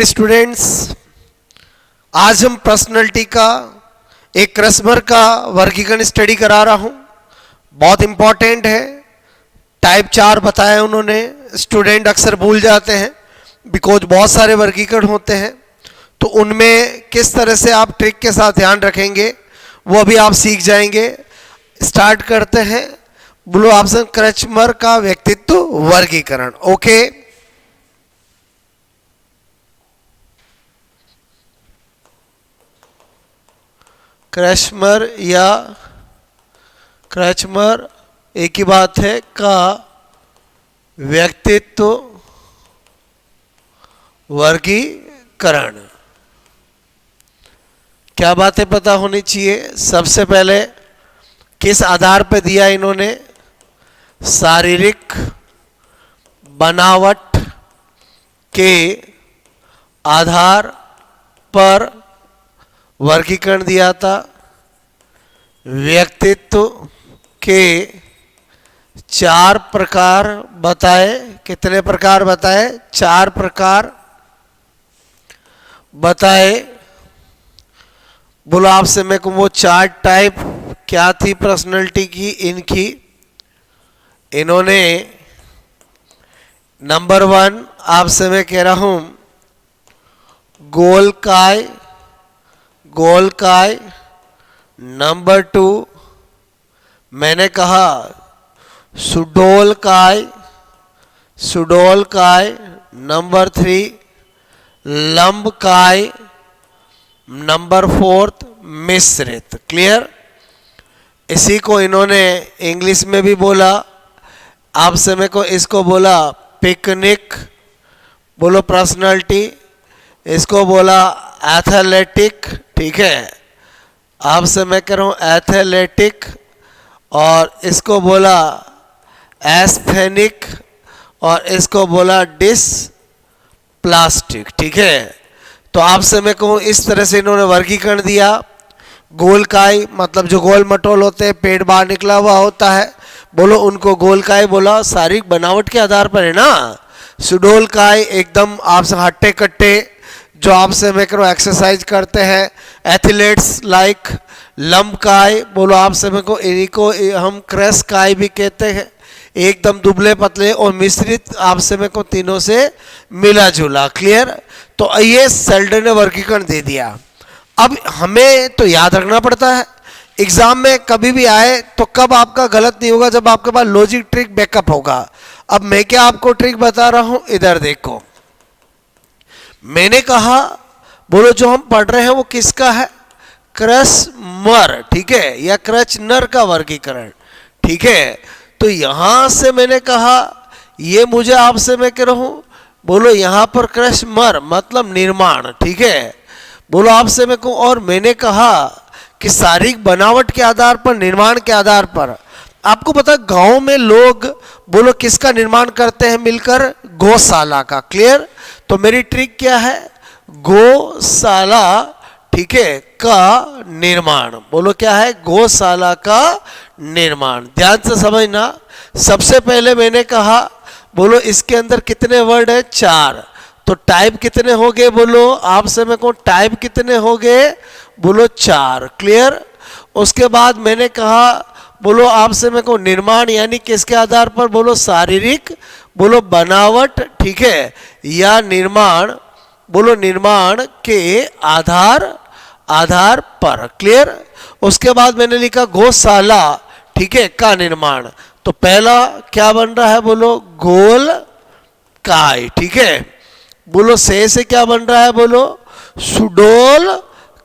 Students, आज हम personality का एक क्रस्मर का वर्गीकरण स्टडी करा रहा हूं। बहुत इंपॉर्टेंट है। टाइप 4 बताया उन्होंने। स्टूडेंट अक्सर भूल जाते हैं बिकॉज बहुत सारे वर्गीकरण होते हैं, तो उनमें किस तरह से आप ट्रिक के साथ ध्यान रखेंगे वो अभी आप सीख जाएंगे। स्टार्ट करते हैं। बोलो ऑप्शन क्रस्मर का व्यक्तित्व वर्गीकरण। ओके, क्रस्मर एक ही बात है का व्यक्तित्व वर्गीकरण। क्या बातें पता होनी चाहिए? सबसे पहले किस आधार पर दिया इन्होंने? शारीरिक बनावट के आधार पर वर्गीकरण दिया था। व्यक्तित्व के 4 प्रकार बताए। कितने प्रकार बताए? 4 प्रकार बताए। बोलो आपसे मेरे को वो 4 टाइप क्या थी पर्सनैलिटी की इनकी? इन्होंने नंबर 1 आपसे मैं कह रहा हूं गोलकाय। नंबर 2 मैंने कहा सुडोलकाय। नंबर 3 लंबकाय। नंबर 4 मिश्रित। क्लियर? इसी को इन्होंने इंग्लिश में भी बोला। आपसे मेरे को इसको बोला पिकनिक। बोलो पर्सनैलिटी। इसको बोला एथलेटिक। ठीक है, आपसे मैं कह रहा हूं एथलेटिक। और इसको बोला एस्थेनिक और इसको बोला डिसप्लास्टिक। ठीक है, तो आपसे मैं कहूँ इस तरह से इन्होंने वर्गीकरण दिया। गोलकाय मतलब जो गोल मटोल होते हैं, पेट बाहर निकला हुआ होता है, बोलो उनको गोलकाय बोला। शारीरिक बनावट के आधार पर है ना। सुडोलकाय एकदम आपसे हट्टे कट्टे जो आपसे मैं करो एक्सरसाइज करते हैं, एथलीट्स लाइक। लंबकाय बोलो आपसे मेरे को इन्हीं को हम क्रस्काय भी कहते हैं, एकदम दुबले पतले। और मिश्रित आपसे मेरे को तीनों से मिला जुला। क्लियर? तो ये सेल्डन ने वर्गीकरण दे दिया। अब हमें तो याद रखना पड़ता है एग्जाम में कभी भी आए तो कब आपका गलत नहीं होगा, जब आपके पास लॉजिक ट्रिक बैकअप होगा। अब मैं क्या आपको ट्रिक बता रहा हूं, इधर देखो। मैंने कहा बोलो जो हम पढ़ रहे हैं वो किसका है? क्रस्मर। ठीक है, या क्रस्मर का वर्गीकरण। ठीक है, तो यहां से मैंने कहा ये मुझे आपसे मैं कह रहा हूं बोलो यहां पर क्रस्मर मतलब निर्माण। ठीक है, बोलो आपसे मैं कहूं। और मैंने कहा कि शारीरिक बनावट के आधार पर, निर्माण के आधार पर। आपको पता गांव में लोग बोलो किसका निर्माण करते हैं मिलकर? गौशाला का। क्लियर? तो मेरी ट्रिक क्या है? गौशाला। ठीक है, का निर्माण। बोलो क्या है? गौशाला का निर्माण। ध्यान से समझना। सबसे पहले मैंने कहा बोलो इसके अंदर कितने वर्ड है? 4। तो टाइप कितने हो गए? बोलो आपसे मैं कहूं टाइप कितने हो गए? बोलो 4। क्लियर? उसके बाद मैंने कहा बोलो आपसे मैं कहूं निर्माण यानी किसके आधार पर? बोलो शारीरिक बोलो बनावट। ठीक है, या निर्माण बोलो निर्माण के आधार पर। क्लियर? उसके बाद मैंने लिखा गौशाला। ठीक है, का निर्माण। तो पहला क्या बन रहा है? बोलो गोल काय। ठीक है, बोलो से क्या बन रहा है? बोलो सुडोल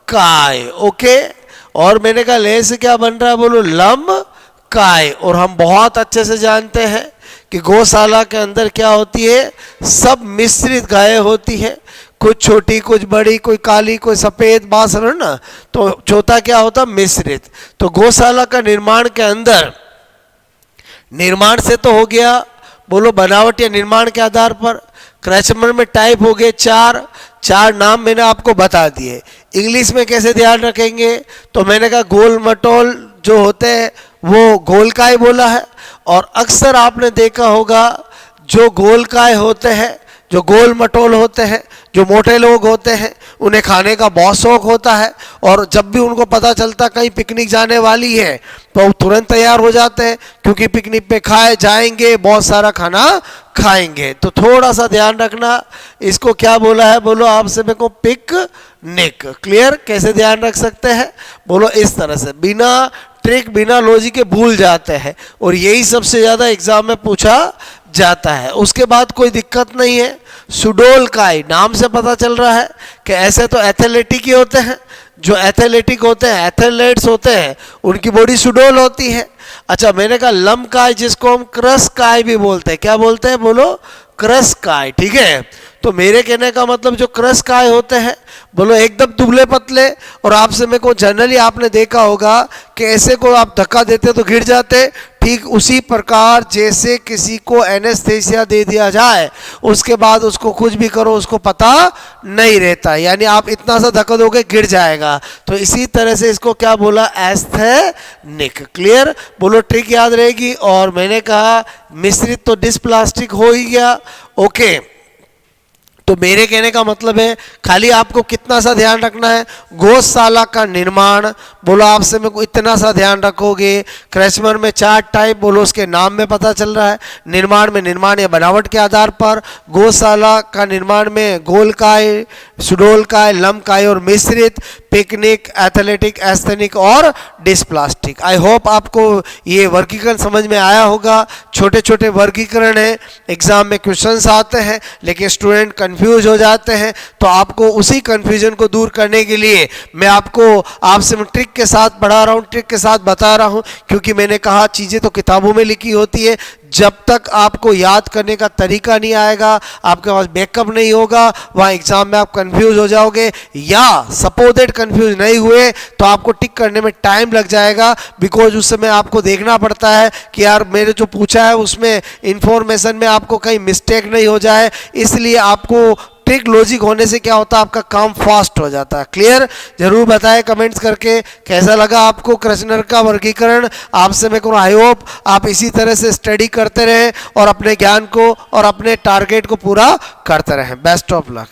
काय। ओके, और मैंने कहा ले से क्या बन रहा है? बोलो लंब काय। और हम बहुत अच्छे से जानते हैं कि गौशाला के अंदर क्या होती है? सब मिश्रित गायें होती है, कुछ छोटी कुछ बड़ी, कोई काली कोई सफेद बासर है ना। तो चौथा क्या होता? मिश्रित। तो गौशाला का निर्माण के अंदर निर्माण से तो हो गया बोलो बनावट या निर्माण के आधार पर। क्रस्मर में टाइप हो गए 4 नाम मैंने आपको बता दिए। इंग्लिश में कैसे ध्यान रखेंगे? तो मैंने कहा गोल मटोल जो होते हैं वो गोलकाय बोला है। और अक्सर आपने देखा होगा जो गोलकाय होते हैं जो गोल मटोल होते हैं, जो मोटे लोग होते हैं, उन्हें खाने का बहुत शौक होता है और जब भी उनको पता चलता कहीं पिकनिक जाने वाली है तो वो तुरंत तैयार हो जाते हैं, क्योंकि पिकनिक पे खाए जाएंगे, बहुत सारा खाना खाएंगे। तो थोड़ा सा ध्यान रखना, इसको क्या बोला है, बोलो आप सभी को पिकनिक। क्लियर? कैसे ध्यान रख सकते हैं, बोलो इस तरह से, बिना ट्रिक बिना लॉजिक के भूल जाते हैं और यही सबसे ज़्यादा एग्जाम में पूछा जाता है। उसके बाद कोई दिक्कत नहीं है। सुडोलकाई नाम से पता चल रहा है कि ऐसे तो एथलेटिक ही होते हैं, जो एथलेटिक होते हैं, एथलेट्स होते हैं, उनकी बॉडी सुडोल होती है। अच्छा, मैंने कहा लम्बकाय, जिसको हम क्रसकाय भी बोलते हैं, क्या बोलते हैं, बोलो क्रसकाय। ठीक है, तो मेरे कहने का मतलब जो क्रसकाय होते हैं, बोलो एकदम दुबले पतले, और आपसे मेरे को जनरली आपने देखा होगा कि ऐसे को आप धक्का देते तो गिर जाते, ठीक उसी प्रकार जैसे किसी को एनेस्थेसिया दे दिया जाए, उसके बाद उसको कुछ भी करो उसको पता नहीं रहता, यानी आप इतना सा धक्का दोगे गिर जाएगा। तो इसी तरह से इसको क्या बोला, एस्थेनिक। क्लियर? बोलो ट्रिक याद रहेगी। और मैंने कहा मिश्रित तो डिस्प्लास्टिक हो ही गया। ओके, तो मेरे कहने का मतलब है खाली आपको कितना सा ध्यान रखना है, गौशाला का निर्माण, बोलो आपसे मेरे को इतना सा ध्यान रखोगे। क्रैचमर में 4 टाइप, बोलो उसके नाम में पता चल रहा है। निर्माण में निर्माण या बनावट के आधार पर, गौशाला का निर्माण में गोलकाय, सुडोलकाय, लम्बकाय और मिश्रित, पिकनिक, एथलेटिक, एस्थेनिक और डिस्प्लास्टिक। आई होप आपको ये वर्गीकरण समझ में आया होगा। छोटे छोटे वर्गीकरण है, एग्जाम में क्वेश्चंस आते हैं लेकिन स्टूडेंट कंफ्यूज हो जाते हैं, तो आपको उसी कंफ्यूजन को दूर करने के लिए मैं आपसे ट्रिक के साथ पढ़ा रहा हूँ, ट्रिक के साथ बता रहा हूँ, क्योंकि मैंने कहा चीज़ें तो किताबों में लिखी होती है, जब तक आपको याद करने का तरीका नहीं आएगा, आपके पास बैकअप नहीं होगा, वहाँ एग्जाम में आप कंफ्यूज हो जाओगे, या सपोजेड कंफ्यूज नहीं हुए तो आपको टिक करने में टाइम लग जाएगा, बिकॉज उस समय आपको देखना पड़ता है कि यार मेरे जो पूछा है उसमें इंफॉर्मेशन में आपको कहीं मिस्टेक नहीं हो जाए, इसलिए आपको ट्रिक लॉजिक होने से क्या होता है, आपका काम फास्ट हो जाता है। क्लियर? जरूर बताएं कमेंट्स करके कैसा लगा आपको क्रैचमर का वर्गीकरण। आपसे मैं कहूँ आई होप आप इसी तरह से स्टडी करते रहें और अपने ज्ञान को और अपने टारगेट को पूरा करते रहें। Best of luck.